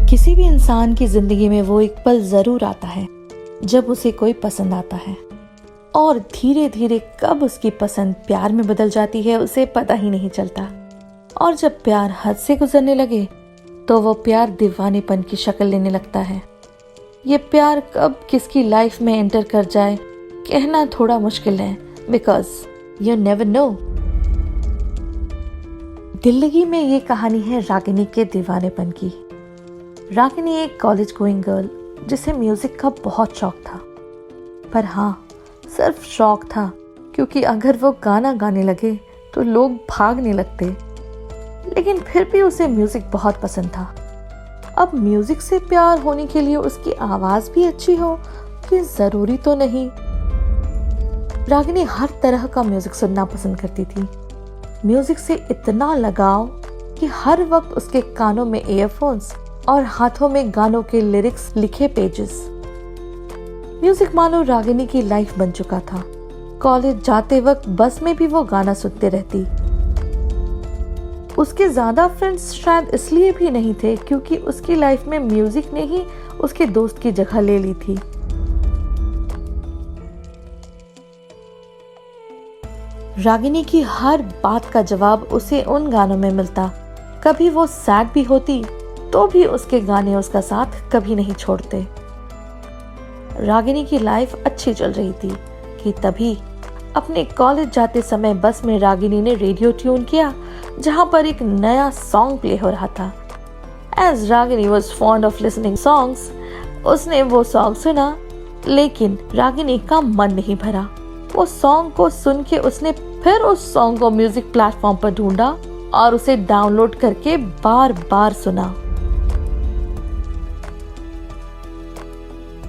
किसी भी इंसान की जिंदगी में वो एक पल जरूर आता है जब उसे कोई पसंद आता है, और धीरे धीरे कब उसकी पसंद प्यार में बदल जाती है उसे पता ही नहीं चलता। और जब प्यार हद से गुजरने लगे तो वो प्यार दीवानेपन की शक्ल लेने लगता है। ये प्यार कब किसकी लाइफ में एंटर कर जाए कहना थोड़ा मुश्किल है, बिकॉज यू नेवर नो। दिल्लगी में ये कहानी है रागिनी के दीवानेपन की। रागिनी एक कॉलेज गोइंग गर्ल जिसे म्यूजिक का बहुत शौक था, पर हाँ, सिर्फ शौक था, क्योंकि अगर वो गाना गाने लगे तो लोग भागने लगते। लेकिन फिर भी उसे म्यूजिक बहुत पसंद था। अब म्यूजिक से प्यार होने के लिए उसकी आवाज भी अच्छी हो कि जरूरी तो नहीं। रागिनी हर तरह का म्यूजिक सुनना पसंद करती थी। म्यूजिक से इतना लगाव कि हर वक्त उसके कानों में ईयरफोन्स और हाथों में गानों के लिरिक्स लिखे पेजेस। म्यूजिक मानो रागिनी की लाइफ बन चुका था। कॉलेज जाते वक्त बस में भी वो गाना सुनते रहती। उसके ज्यादा फ्रेंड्स शायद इसलिए भी नहीं थे क्योंकि उसकी लाइफ में म्यूजिक ने ही उसके दोस्त की जगह ले ली थी। रागिनी की हर बात का जवाब उसे उन गानों में मिलता। कभी वो सैड भी होती तो भी उसके गाने उसका साथ कभी नहीं छोड़ते। रागिनी की लाइफ अच्छी चल रही थी कि तभी अपने कॉलेज जाते समय बस में रागिनी ने रेडियो ट्यून किया जहां पर एक नया सॉन्ग प्ले हो रहा था। As Ragini was fond of listening songs, उसने वो सॉन्ग सुना, लेकिन रागिनी का मन नहीं भरा। वो सॉन्ग को सुन के उसने फिर उस सॉन्ग को म्यूजिक प्लेटफॉर्म पर ढूंढा और उसे डाउनलोड करके बार बार सुना।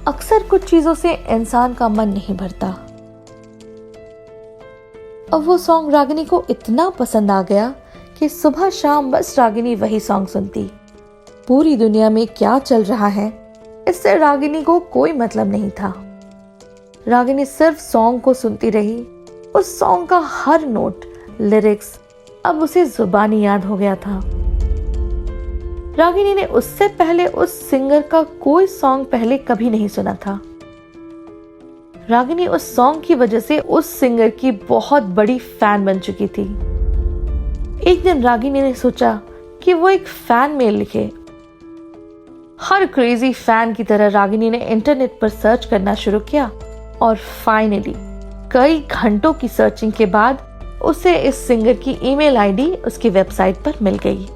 अक्सर कुछ चीजों से इंसान का मन नहीं भरता। अब वो सॉन्ग रागिनी को इतना पसंद आ गया कि सुबह शाम बस रागिनी वही सॉन्ग सुनती। पूरी दुनिया में क्या चल रहा है इससे रागिनी को कोई मतलब नहीं था। रागिनी सिर्फ सॉन्ग को सुनती रही। उस सॉन्ग का हर नोट, लिरिक्स अब उसे जुबानी याद हो गया था। रागिनी ने उससे पहले उस सिंगर का कोई सॉन्ग पहले कभी नहीं सुना था। रागिनी उस सॉन्ग की वजह से उस सिंगर की बहुत बड़ी फैन बन चुकी थी। एक दिन रागिनी ने सोचा कि वो एक फैन मेल लिखे। हर क्रेजी फैन की तरह रागिनी ने इंटरनेट पर सर्च करना शुरू किया और फाइनली कई घंटों की सर्चिंग के बाद उसे इस सिंगर की ईमेल आईडी उसकी वेबसाइट पर मिल गई।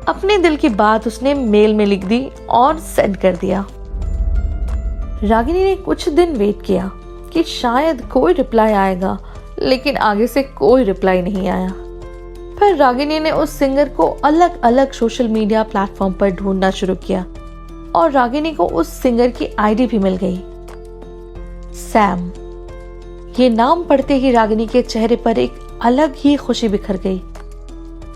अपने दिल की बात उसने मेल में लिख दी और सेंड कर दिया। रागिनी ने कुछ दिन वेट किया कि शायद कोई रिप्लाई आएगा, लेकिन आगे से कोई रिप्लाई नहीं आया। फिर रागिनी ने उस सिंगर को अलग अलग सोशल मीडिया प्लेटफॉर्म पर ढूंढना शुरू किया और रागिनी को उस सिंगर की आईडी भी मिल गई, सैम। ये नाम पढ़ते ही रागिनी के चेहरे पर एक अलग ही खुशी बिखर गई।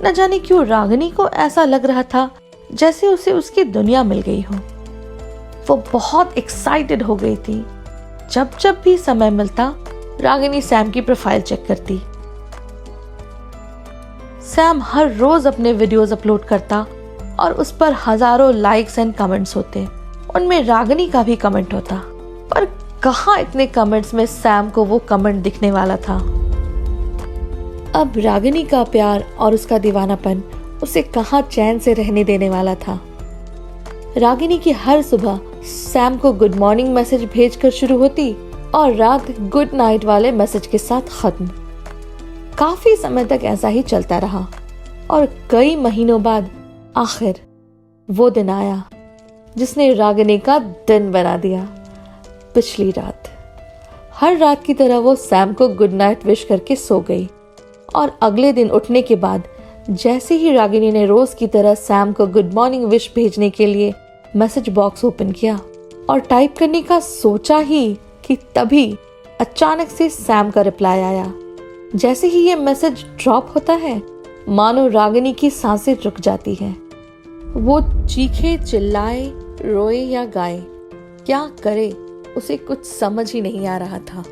न जाने क्यों रागिनी को ऐसा लग रहा था जैसे उसे उसकी दुनिया मिल गई हो। वो बहुत एक्साइटेड हो गई थी। जब जब भी समय मिलता रागिनी सैम की प्रोफाइल चेक करती। सैम हर रोज अपने वीडियोस अपलोड करता और उस पर हजारों लाइक्स एंड कमेंट्स होते। उनमें रागिनी का भी कमेंट होता, पर कहाँ इतने कमेंट्स में सैम को वो कमेंट दिखने वाला था। अब रागिनी का प्यार और उसका दीवानापन उसे कहाँ चैन से रहने देने वाला था। रागिनी की हर सुबह सैम को गुड मॉर्निंग मैसेज भेजकर शुरू होती और रात गुड नाइट वाले मैसेज के साथ खत्म। काफी समय तक ऐसा ही चलता रहा और कई महीनों बाद आखिर वो दिन आया जिसने रागिनी का दिन बना दिया। पिछली रात हर रात की तरह वो सैम को गुड नाइट विश करके सो गई और अगले दिन उठने के बाद जैसे ही रागिनी ने रोज की तरह सैम को गुड मॉर्निंग विश भेजने के लिए मैसेज बॉक्स ओपन किया और टाइप करने का सोचा ही कि तभी अचानक से सैम का रिप्लाई आया। जैसे ही ये मैसेज ड्रॉप होता है मानो रागिनी की सांसें रुक जाती हैं। वो चीखे, चिल्लाए, रोए या गाए, क्या करे उसे कुछ समझ ही नहीं आ रहा था।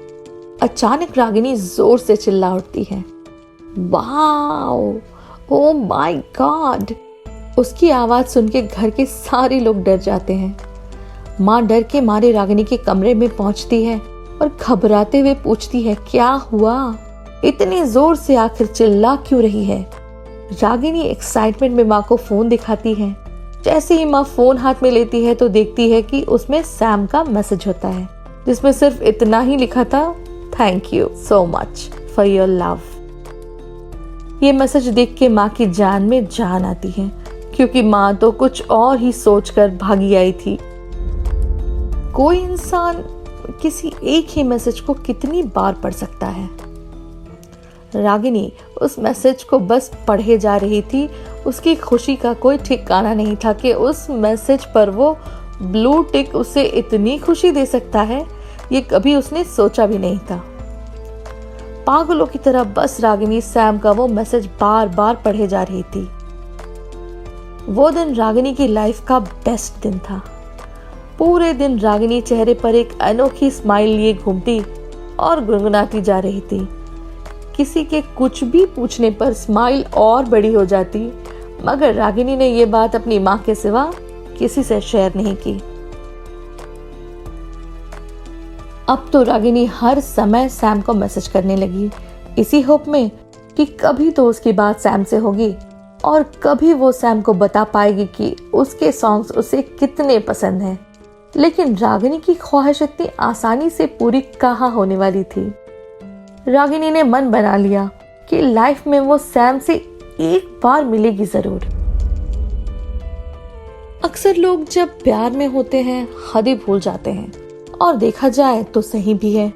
अचानक रागिनी जोर से चिल्ला उठती है, वाओ, ओ माय गॉड, उसकी आवाज सुन के घर के सारे लोग डर जाते हैं। माँ डर के मारे रागिनी के कमरे में पहुंचती है और घबराते हुए पूछती है, क्या हुआ? इतनी जोर से आखिर चिल्ला क्यों रही है? रागिनी एक्साइटमेंट में माँ को फोन दिखाती है। जैसे ही माँ फोन हाथ में लेती है तो देखती है कि उसमें सैम का मैसेज होता है, जिसमें सिर्फ इतना ही लिखा था, thank you so much for your love. ये मैसेज देख के माँ की जान में जान आती है, क्योंकि माँ तो कुछ और ही सोचकर भागी आई थी। कोई इंसान किसी एक ही मैसेज को कितनी बार पढ़ सकता है? रागिनी उस मैसेज को बस पढ़े जा रही थी। उसकी खुशी का कोई ठिकाना नहीं था कि उस मैसेज पर वो ब्लू टिक उसे इतनी खुशी दे सकता है, ये कभी उसने सोचा भी नहीं था। पागलों की तरह बस रागिनी सैम का वो मैसेज बार बार पढ़े जा रही थी। वो दिन रागिनी की लाइफ का बेस्ट दिन था। पूरे दिन रागिनी चेहरे पर एक अनोखी स्माइल लिए घूमती और गुनगुनाती जा रही थी। किसी के कुछ भी पूछने पर स्माइल और बड़ी हो जाती, मगर रागिनी ने ये बात अपनी माँ के सिवा किसी से शेयर नहीं की। अब तो रागिनी हर समय सैम को मैसेज करने लगी, इसी होप में कि कभी तो उसकी बात सैम से होगी और कभी वो सैम को बता पाएगी कि उसके सॉन्ग्स उसे कितने पसंद हैं। लेकिन रागिनी की ख्वाहिश इतनी आसानी से पूरी कहाँ होने वाली थी। रागिनी ने मन बना लिया कि लाइफ में वो सैम से एक बार मिलेगी जरूर। अक्सर लोग जब प्यार में होते हैं हदें भूल जाते हैं, और देखा जाए तो सही भी है,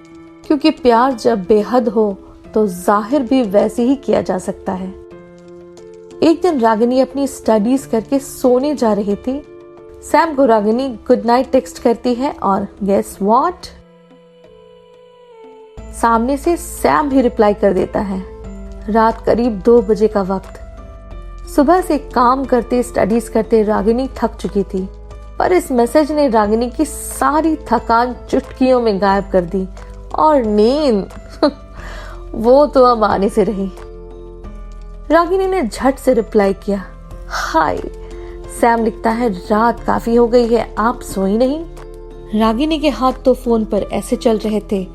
क्योंकि प्यार जब बेहद हो तो जाहिर भी वैसे ही किया जा सकता है। एक दिन रागिनी अपनी स्टडीज करके सोने जा रही थी। सैम को रागिनी गुड नाइट टेक्स्ट करती है और गेस व्हाट, सामने से सैम भी रिप्लाई कर देता है। रात करीब 2 बजे का वक्त। सुबह से काम करते स्टडीज करते रागिनी थक चुकी थी, पर इस मैसेज ने रागिनी की सारी थकान चुटकियों में गायब कर दी, और नींद वो तो अब आने से रही। रागिनी ने झट से रिप्लाई किया, हाय। सैम लिखता है, रात काफी हो गई है, आप सोई नहीं? रागिनी के हाथ तो फोन पर ऐसे चल रहे थे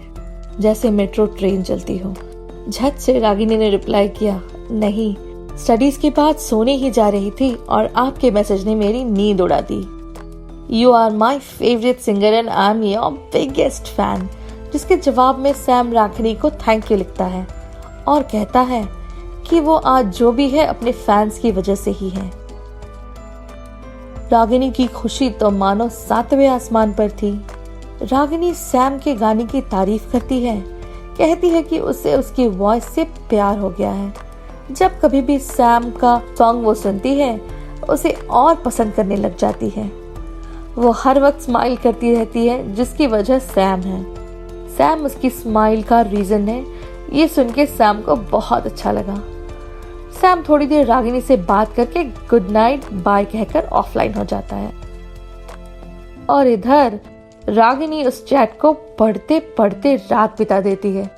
जैसे मेट्रो ट्रेन चलती हो। झट से रागिनी ने रिप्लाई किया, नहीं, स्टडीज के बाद सोने ही जा रही थी और आपके मैसेज ने मेरी नींद उड़ा दी। You are my favourite singer and I am your biggest fan. जिसके जवाब में सैम रागिनी को थैंक यू लिखता है और कहता है कि वो आज जो भी है अपने फैंस की वजह से ही है। रागिनी की खुशी तो मानो 7वें आसमान पर थी। रागिनी सैम के गाने की तारीफ करती है, कहती है कि उसे उसकी वॉइस से प्यार हो गया है। जब कभी भी सैम का सॉन्ग वो सुनती है, उसे और पसंद करने लग जाती है। वो हर वक्त स्माइल करती रहती है, जिसकी वजह सैम है। सैम उसकी स्माइल का रीजन है। ये सुन के सैम को बहुत अच्छा लगा। सैम थोड़ी देर रागिनी से बात करके गुड नाइट बाय कहकर ऑफलाइन हो जाता है, और इधर रागिनी उस चैट को पढ़ते पढ़ते रात बिता देती है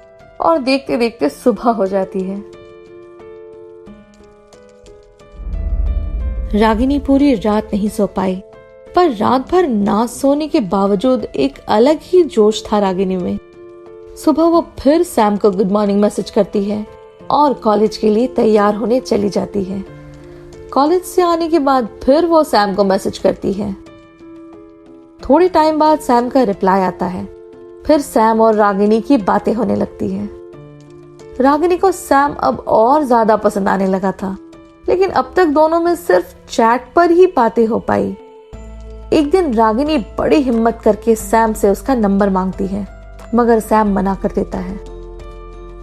और देखते देखते सुबह हो जाती है। रागिनी पूरी रात नहीं सो पाई, पर रात भर ना सोने के बावजूद एक अलग ही जोश था रागिनी में। सुबह वो फिर सैम को गुड मॉर्निंग मैसेज करती है और कॉलेज के लिए तैयार होने चली जाती है। कॉलेज से आने के बाद फिर वो सैम को मैसेज करती है। थोड़ी टाइम बाद सैम का रिप्लाई आता है। फिर सैम और रागिनी की बातें होने लगती है। रागिनी को सैम अब और ज्यादा पसंद आने लगा था, लेकिन अब तक दोनों में सिर्फ चैट पर ही बातें हो पाई। एक दिन रागिनी बड़ी हिम्मत करके सैम से उसका नंबर मांगती है, मगर सैम मना कर देता है।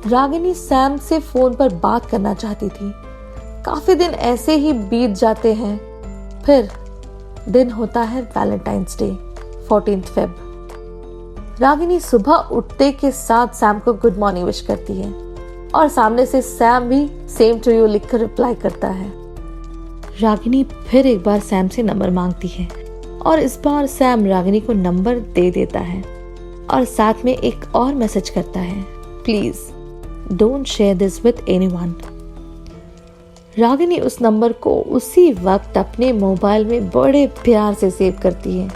रागिनी सैम से फोन पर बात करना चाहती थी। काफी दिन ऐसे ही बीत जाते हैं। फिर दिन होता है वैलेंटाइंस डे, 14 फेब। रागिनी सुबह उठते के साथ सैम को गुड मॉर्निंग विश करती है और सामने से सैम भी सेम टू यू लिखकर रिप्लाई करता है। रागिनी फिर एक बार सैम से नंबर मांगती है और इस बार सैम रागिनी को नंबर दे देता है और साथ में एक और मैसेज करता है, please don't share this with anyone. Ragini उस नंबर को उसी वक्त अपने मोबाइल में बड़े प्यार से सेव करती है।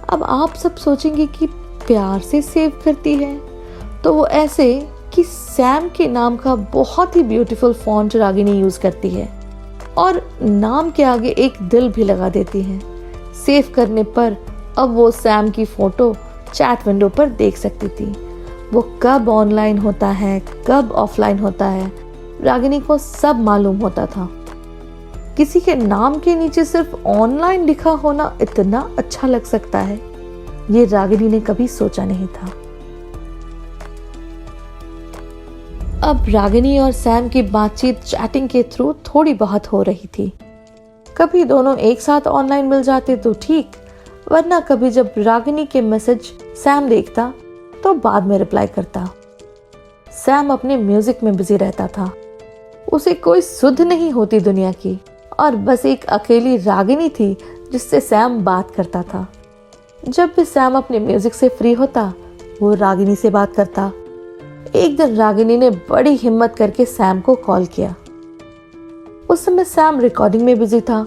अब आप सब सोचेंगे कि प्यार से सेव करती है, तो वो ऐसे कि सैम के नाम का बहुत ही ब्यूटीफुल फॉन्ट रागिनी यूज करती है और नाम के आगे एक दिल भी लगा देती है। सेव करने पर अब वो सैम की फोटो चैट विंडो पर देख सकती थी। वो कब ऑनलाइन होता है, कब ऑफलाइन होता है, रागिनी को सब मालूम होता था। किसी के नाम के नीचे सिर्फ ऑनलाइन लिखा होना इतना अच्छा लग सकता है, ये रागिनी ने कभी सोचा नहीं था। अब रागिनी और सैम की बातचीत चैटिंग के थ्रू थोड़ी बहुत हो रही थी। कभी दोनों एक साथ ऑनलाइन मिल जाते तो ठीक, वरना कभी जब रागिनी के मैसेज सैम देखता तो बाद में रिप्लाई करता। सैम अपने म्यूजिक में बिजी रहता था। उसे कोई सुध नहीं होती दुनिया की और बस एक अकेली रागिनी थी जिससे सैम बात करता था। जब भी सैम अपने म्यूजिक से फ्री होता वो रागिनी से बात करता। एक दिन रागिनी ने बड़ी हिम्मत करके सैम को कॉल किया। उस समय सैम रिकॉर्डिंग में बिजी था।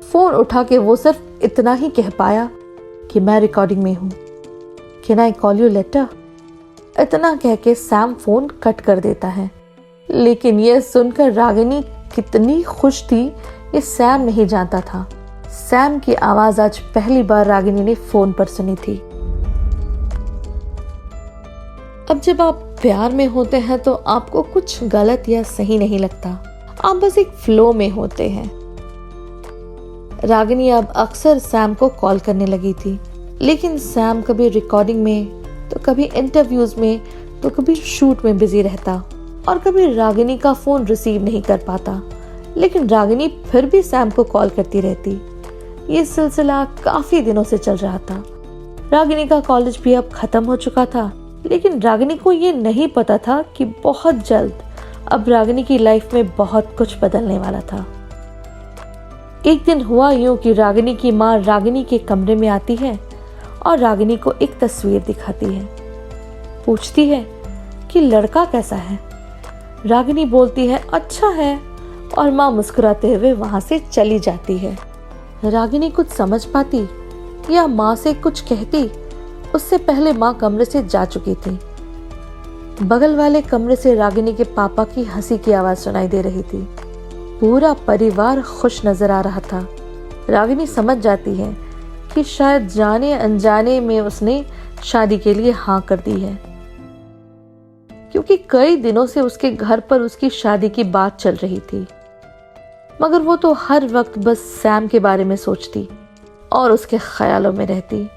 फोन उठा के वो सिर्फ इतना ही कह पाया कि मैं रिकॉर्डिंग में हूं, can I call you later. इतना कह के सैम फोन कट कर देता है। लेकिन यह सुनकर रागिनी कितनी खुश थी ये सैम नहीं जानता था। सैम की आवाज आज पहली बार रागिनी ने फोन पर सुनी थी। अब जब आप प्यार में होते हैं तो आपको कुछ गलत या सही नहीं लगता, आप बस एक फ्लो में होते हैं। रागिनी अब अक्सर सैम को कॉल करने लगी थी, लेकिन सैम कभी रिकॉर्डिंग में तो कभी इंटरव्यूज में तो कभी शूट में बिजी रहता और कभी रागिनी का फोन रिसीव नहीं कर पाता। लेकिन रागिनी फिर भी सैम को कॉल करती रहती। ये सिलसिला काफी दिनों से चल रहा था। रागिनी का कॉलेज भी अब खत्म हो चुका था, लेकिन रागिनी को ये नहीं पता था कि बहुत जल्द अब रागिनी की लाइफ में बहुत कुछ बदलने वाला था। एक दिन हुआ यूं कि रागिनी की माँ रागिनी के कमरे में आती है और रागिनी को एक तस्वीर दिखाती है। पूछती है कि लड़का कैसा है। रागिनी बोलती है अच्छा है और माँ मुस्कुराते हुए वहां से चली जाती है। रागिनी कुछ समझ पाती या माँ से कुछ कहती उससे पहले माँ कमरे से जा चुकी थी। बगल वाले कमरे से रागिनी के पापा की हंसी की आवाज सुनाई दे रही थी। पूरा परिवार खुश नजर आ रहा था। रागिनी समझ जाती है कि शायद जाने अनजाने में उसने शादी के लिए हाँ कर दी है, क्योंकि कई दिनों से उसके घर पर उसकी शादी की बात चल रही थी। मगर वो तो हर वक्त बस सैम के बारे में सोचती और उसके ख्यालों में रहती।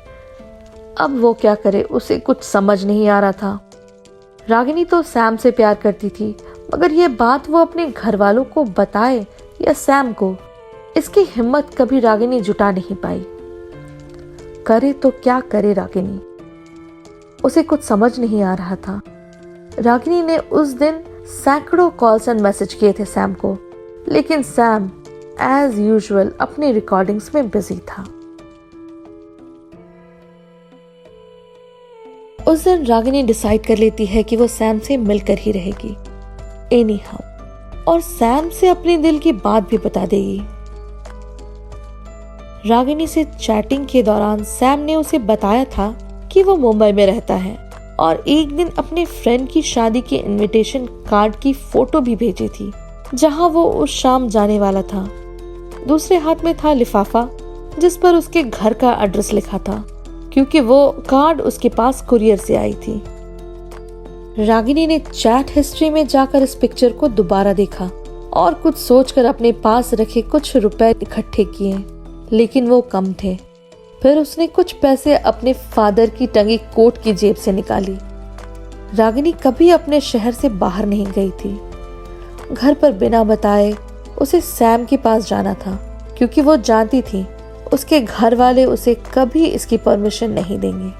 अब वो क्या करे, उसे कुछ समझ नहीं आ रहा था। रागिनी तो सैम से प्यार करती थी, मगर ये बात वो अपने घर वालों को बताए या सैम को, इसकी हिम्मत कभी रागिनी जुटा नहीं पाई। करे तो क्या करे रागिनी, उसे कुछ समझ नहीं आ रहा था। रागिनी ने उस दिन सैकड़ों कॉल्स एंड मैसेज किए थे सैम को, लेकिन सैम एज यूजुअल अपनी रिकॉर्डिंग्स में बिजी था। उस दिन रागिनी डिसाइड कर लेती है कि वो सैम से मिलकर ही रहेगी एनी हाउ, और सैम से अपने दिल की बात भी बता देगी। रागिनी से चैटिंग के दौरान सैम ने उसे बताया था कि वो मुंबई में रहता है और एक दिन अपने फ्रेंड की शादी के इनविटेशन कार्ड की फोटो भी भेजी थी, जहां वो उस शाम जाने वाला था। दूसरे हाथ में था लिफाफा जिस पर उसके घर का एड्रेस लिखा था, क्योंकि वो कार्ड उसके पास कुरियर से आई थी। रागिनी ने चैट हिस्ट्री में जाकर इस पिक्चर को दोबारा देखा और कुछ सोचकर अपने पास रखे कुछ रुपए इकट्ठे किए, लेकिन वो कम थे। फिर उसने कुछ पैसे अपने फादर की टंगी कोट की जेब से निकाली। रागिनी कभी अपने शहर से बाहर नहीं गई थी। घर पर बिना बताए उसे सैम के पास जाना था, क्योंकि वो जानती थी उसके घर वाले उसे कभी इसकी परमिशन नहीं देंगे।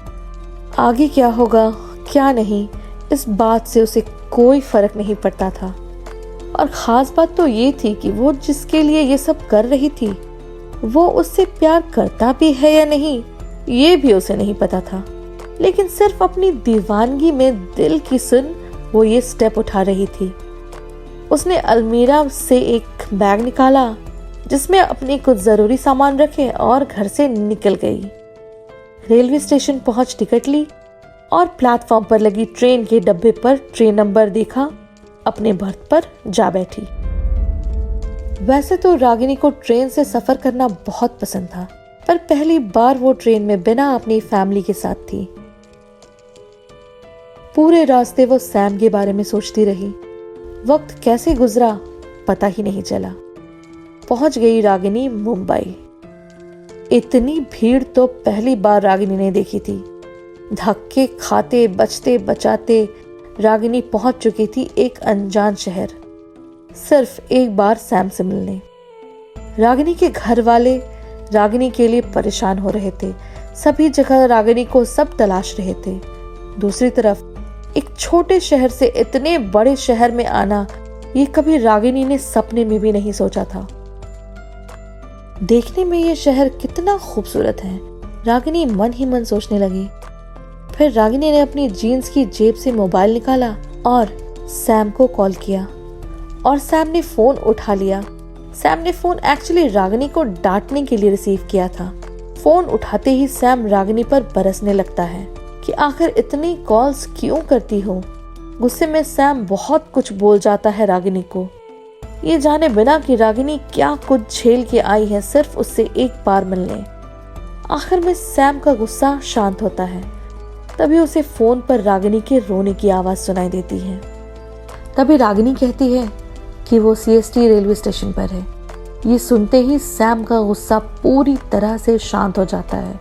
आगे क्या होगा क्या नहीं, इस बात से उसे कोई फर्क नहीं पड़ता था। और खास बात तो ये थी कि वो जिसके लिए ये सब कर रही थी वो उससे प्यार करता भी है या नहीं, ये भी उसे नहीं पता था। लेकिन सिर्फ अपनी दीवानगी में दिल की सुन वो ये स्टेप उठा रही थी। उसने अलमीरा से एक बैग निकाला जिसमें अपने कुछ जरूरी सामान रखे और घर से निकल गई। रेलवे स्टेशन पहुंच टिकट ली और प्लेटफॉर्म पर लगी ट्रेन के डब्बे पर ट्रेन नंबर देखा, अपने बर्थ पर जा बैठी। वैसे तो रागिनी को ट्रेन से सफर करना बहुत पसंद था, पर पहली बार वो ट्रेन में बिना अपनी फैमिली के साथ थी। पूरे रास्ते वो सैम के बारे में सोचती रही। वक्त कैसे गुजरा पता ही नहीं चला। पहुंच गई रागिनी मुंबई। इतनी भीड़ तो पहली बार रागिनी ने देखी थी। धक्के खाते बचते बचाते रागिनी पहुंच चुकी थी एक अनजान शहर, सिर्फ एक बार सैम से मिलने। रागिनी के घर वाले रागिनी के लिए परेशान हो रहे थे। सभी जगह रागिनी को सब तलाश रहे थे। दूसरी तरफ एक छोटे शहर से इतने बड़े शहर में आना, ये कभी रागिनी ने सपने में भी नहीं सोचा था। देखने में ये शहर कितना खूबसूरत है, रागिनी मन ही मन सोचने लगी। फिर रागिनी ने अपनी जीन्स की जेब से मोबाइल निकाला और सैम को कॉल किया और सैम ने फोन उठा लिया। सैम ने फोन एक्चुअली रागिनी को डांटने के लिए रिसीव किया था। फोन उठाते ही सैम रागिनी पर बरसने लगता है कि आखिर इतनी कॉल्स क्यों करती हो। गुस्से में सैम बहुत कुछ बोल जाता है रागिनी को, ये जाने बिना कि रागिनी क्या कुछ झेल के आई है सिर्फ उससे एक बार मिलने। आखिर में सैम का गुस्सा शांत होता है। तभी उसे फोन पर रागिनी के रोने की आवाज सुनाई देती है। तभी रागिनी कहती है कि वो CST रेलवे स्टेशन पर है। ये सुनते ही सैम का गुस्सा पूरी तरह से शांत हो जाता है।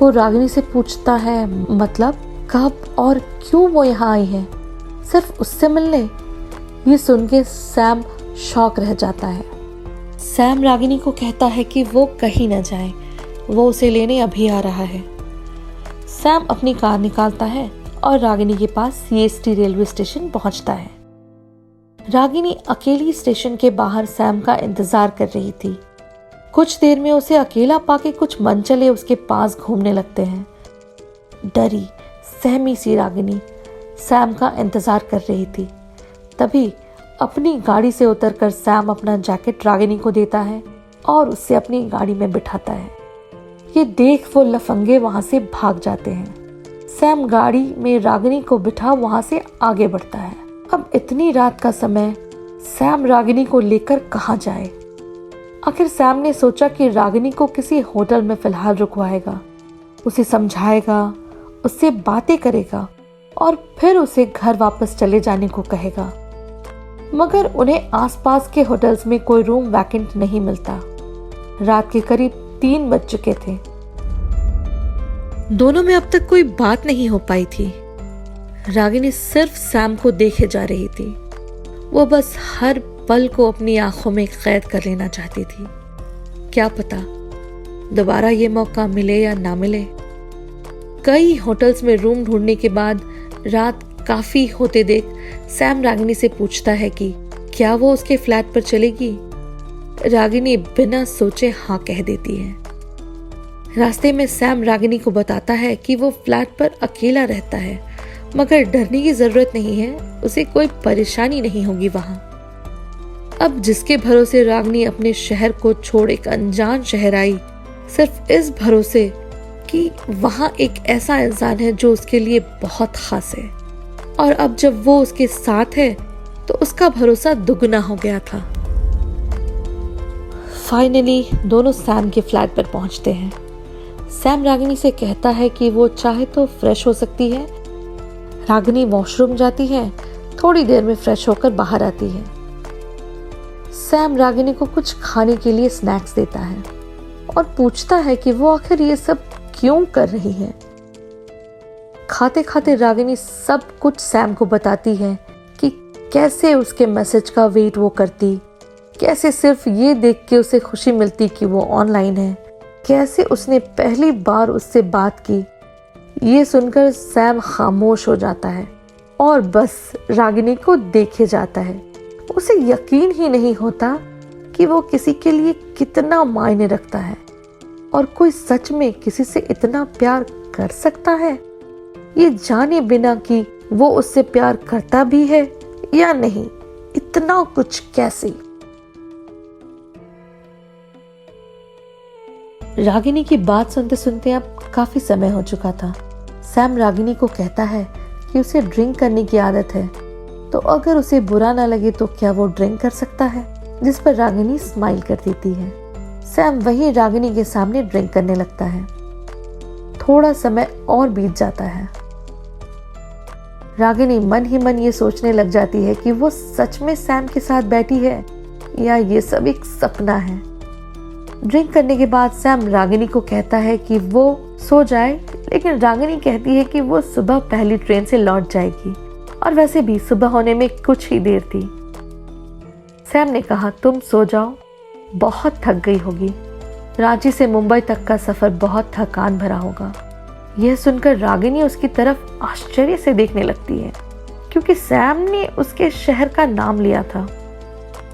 वो रागिनी से पूछता है, मतलब कब और क्यों वो यहाँ आई है, सिर्फ उससे मिलने? ये सुन के सैम शॉक रह जाता है। सैम रागिनी को कहता है कि वो कहीं न जाए, वो उसे लेने अभी आ रहा है। सैम अपनी कार निकालता है और रागिनी के पास CST रेलवे स्टेशन पहुंचता है। रागिनी अकेली स्टेशन के बाहर सैम का इंतजार कर रही थी। कुछ देर में उसे अकेला पाके कुछ मनचले उसके पास घूमने लगते हैं। डरी सहमी सी रागिनी सैम का इंतजार कर रही थी। तभी अपनी गाड़ी से उतरकर सैम अपना जैकेट रागिनी को देता है और उससे अपनी गाड़ी में बिठाता है। ये देख वो लफंगे वहां से भाग जाते हैं। सैम गाड़ी में रागिनी को बिठा वहां से आगे बढ़ता है। अब इतनी रात का समय, सैम रागिनी को लेकर कहाँ जाए? आखिर सैम ने सोचा कि रागिनी को किसी होटल में फिलहाल रुकवाएगा, उसे समझाएगा, उससे बातें करेगा और फिर उसे घर वापस चले जाने को कहेगा। मगर उन्हें आसपास के होटल्स में कोई रूम वैकेंट नहीं मिलता। रात के करीब 3 बज चुके थे। दोनों में अब तक कोई बात नहीं हो पाई थी। रागिनी सिर्फ सैम को देखे जा रही थी। वो बस हर पल को अपनी आंखों में कैद कर लेना चाहती थी। क्या पता दोबारा ये मौका मिले या ना मिले। कई होटल्स में रूम ढूंढने के बाद रात काफी होते देख सैम रागिनी से पूछता है कि क्या वो उसके फ्लैट पर चलेगी। रागिनी बिना सोचे हाँ कह देती है। रास्ते में सैम रागिनी को बताता है कि वो फ्लैट पर अकेला रहता है, मगर डरने की जरूरत नहीं है, उसे कोई परेशानी नहीं होगी वहां। अब जिसके भरोसे रागिनी अपने शहर को छोड़ एक अनजान शहर आई, सिर्फ इस भरोसे कि वहां एक ऐसा इंसान है जो उसके लिए बहुत खास है। और अब जब वो उसके साथ है तो उसका भरोसा दुगना हो गया था। फाइनली दोनों सैम के फ्लैट पर पहुंचते हैं। सैम रागिनी से कहता है कि वो चाहे तो फ्रेश हो सकती है। रागिनी वॉशरूम जाती है, थोड़ी देर में फ्रेश होकर बाहर आती है। सैम रागिनी को कुछ खाने के लिए स्नैक्स देता है और पूछता है कि वो आखिर ये सब क्यों कर रही है। खाते खाते रागिनी सब कुछ सैम को बताती है कि कैसे उसके मैसेज का वेट वो करती, कैसे सिर्फ ये देख के उसे खुशी मिलती कि वो ऑनलाइन है, कैसे उसने पहली बार उससे बात की। ये सुनकर सैम खामोश हो जाता है और बस रागिनी को देखे जाता है। उसे यकीन ही नहीं होता कि वो किसी के लिए कितना मायने रखता है और कोई सच में किसी से इतना प्यार कर सकता है, ये जाने बिना कि वो उससे प्यार करता भी है या नहीं। इतना कुछ कैसे? रागिनी की बात सुनते सुनते अब काफी समय हो चुका था। सैम रागिनी को कहता है कि उसे ड्रिंक करने की आदत है, तो अगर उसे बुरा ना लगे तो क्या वो ड्रिंक कर सकता है, जिस पर रागिनी स्माइल कर देती है। सैम वहीं रागिनी के सामने ड्रिंक करने लगता है। थोड़ा समय और बीत जाता है। रागिनी मन ही मन ये सोचने लग जाती है कि वो सच में सैम के साथ बैठी है या ये सब एक सपना है। ड्रिंक करने के बाद सैम रागिनी को कहता है कि वो सो जाए, लेकिन रागिनी कहती है कि वो सुबह पहली ट्रेन से लौट जाएगी और वैसे भी सुबह होने में कुछ ही देर थी। सैम ने कहा, तुम सो जाओ, बहुत थक गई होगी। रांची से मुंबई तक का सफर बहुत थकान भरा होगा। यह सुनकर रागिनी उसकी तरफ आश्चर्य से देखने लगती है, क्योंकि सैम ने उसके शहर का नाम लिया था।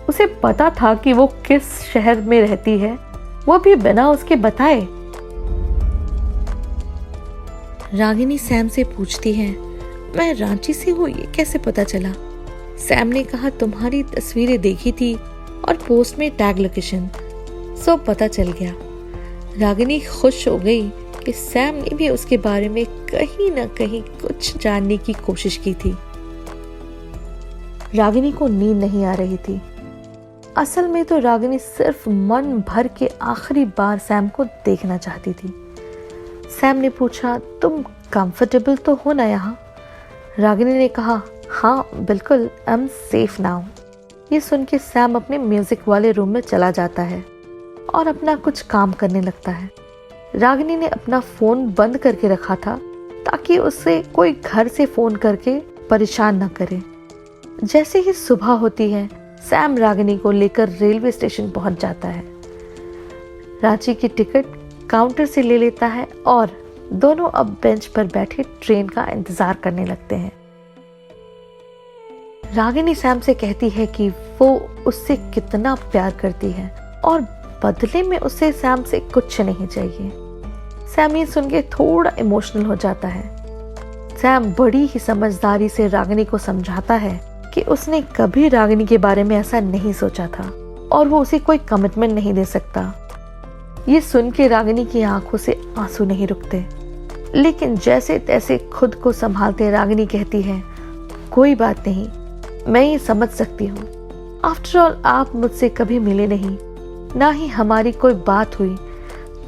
उसे पता था कि वो किस शहर में रहती है, वो भी बिना उसके बताए। रागिनी सैम से पूछती है, मैं रांची से हूँ, ये कैसे पता चला? सैम ने कहा, तुम्हारी तस्वीरें देखी थी और पोस्ट में टैग लोकेशन, सो पता चल गया। रागिनी खुश हो गई कि सैम ने भी उसके बारे में कहीं ना कहीं कुछ जानने की कोशिश की थी। रागिनी को नींद नहीं आ रही थी। असल में तो रागिनी सिर्फ मन भर के आखिरी बार सैम को देखना चाहती थी। सैम ने पूछा, तुम कंफर्टेबल तो हो ना यहाँ? रागिनी ने कहा, हाँ बिल्कुल, आई एम सेफ नाउ। ये सुन के सैम अपने म्यूजिक वाले रूम में चला जाता है और अपना कुछ काम करने लगता है। रागिनी ने अपना फोन बंद करके रखा था ताकि उसे कोई घर से फोन करके परेशान न करे। जैसे ही सुबह होती है, सैम रागिनी को लेकर रेलवे स्टेशन पहुंच जाता है। रांची की टिकट काउंटर से ले लेता है और दोनों अब बेंच पर बैठे ट्रेन का इंतजार करने लगते हैं। रागिनी सैम से कहती है कि वो उससे कितना प्यार करती है और बदले में उसे सैम से कुछ नहीं चाहिए। सैम ये सुन के थोड़ा इमोशनल हो जाता है। सैम बड़ी ही समझदारी से रागिनी को समझाता है कि उसने कभी रागिनी के बारे में ऐसा नहीं सोचा था और वो उसे कोई कमिटमेंट नहीं दे सकता। ये सुन के रागिनी की आंखों से आंसू नहीं रुकते, लेकिन जैसे तैसे खुद को संभालते रागिनी कहती है, कोई बात नहीं, मैं ये समझ सकती हूँ। आफ्टर ऑल आप मुझसे कभी मिले नहीं, ना ही हमारी कोई बात हुई,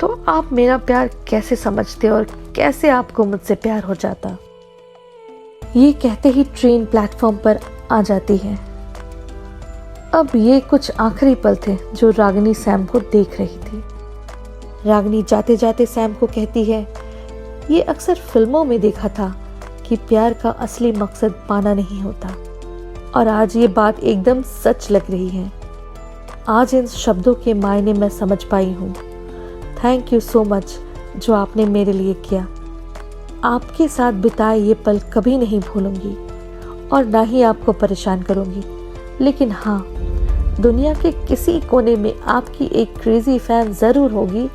तो आप मेरा प्यार कैसे समझते और कैसे आपको मुझसे प्यार हो जाता। ये कहते ही ट्रेन प्लेटफॉर्म पर आ जाती है। अब ये कुछ आखिरी पल थे जो रागिनी सैम को देख रही थी। रागिनी जाते जाते सैम को कहती है, ये अक्सर फिल्मों में देखा था कि प्यार का असली मकसद पाना नहीं होता, और आज ये बात एकदम सच लग रही है। आज इन शब्दों के मायने मैं समझ पाई हूँ। थैंक यू सो मच जो आपने मेरे लिए किया। आपके साथ बिताए ये पल कभी नहीं भूलूंगी और ना ही आपको परेशान करूंगी। लेकिन हाँ, दुनिया के किसी कोने में आपकी एक क्रेजी फैन ज़रूर होगी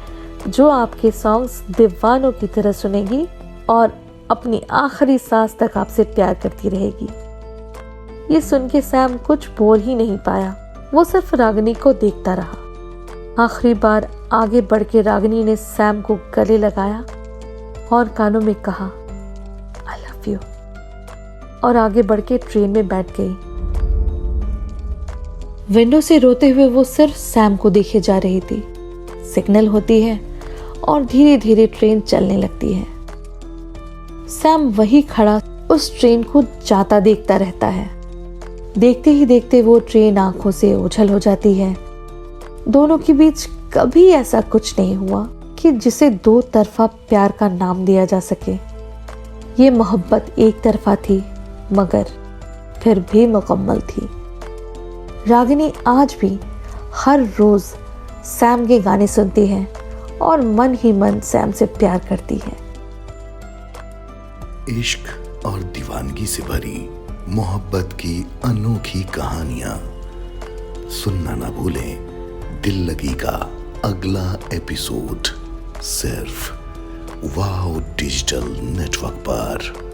जो आपके सॉन्ग्स दीवानों की तरह सुनेगी और अपनी आखिरी सांस तक आपसे प्यार करती रहेगी। ये सुन के सैम कुछ बोल ही नहीं पाया, वो सिर्फ रागिनी को देखता रहा। आखिरी बार आगे बढ़ के रागिनी ने सैम को गले लगाया और कानों में कहा, आई लव यू, और आगे बढ़ के ट्रेन में बैठ गई। विंडो से रोते हुए वो सिर्फ सैम को देखे जा रही थी। सिग्नल होती है और धीरे धीरे ट्रेन चलने लगती है। सैम वही खड़ा उस ट्रेन को जाता देखता रहता है। देखते ही देखते वो ट्रेन आंखों से ओझल हो जाती है। दोनों के बीच कभी ऐसा कुछ नहीं हुआ कि जिसे दो तरफा प्यार का नाम दिया जा सके। ये मोहब्बत एक तरफा थी, मगर फिर भी मुकम्मल थी। रागिनी आज भी हर रोज सैम के गाने सुनती है और मन ही मन सैम से प्यार करती है। इश्क और दीवानगी से भरी मोहब्बत की अनोखी कहानियां सुनना ना भूलें। दिल लगी का अगला एपिसोड सिर्फ वाव डिजिटल नेटवर्क पर।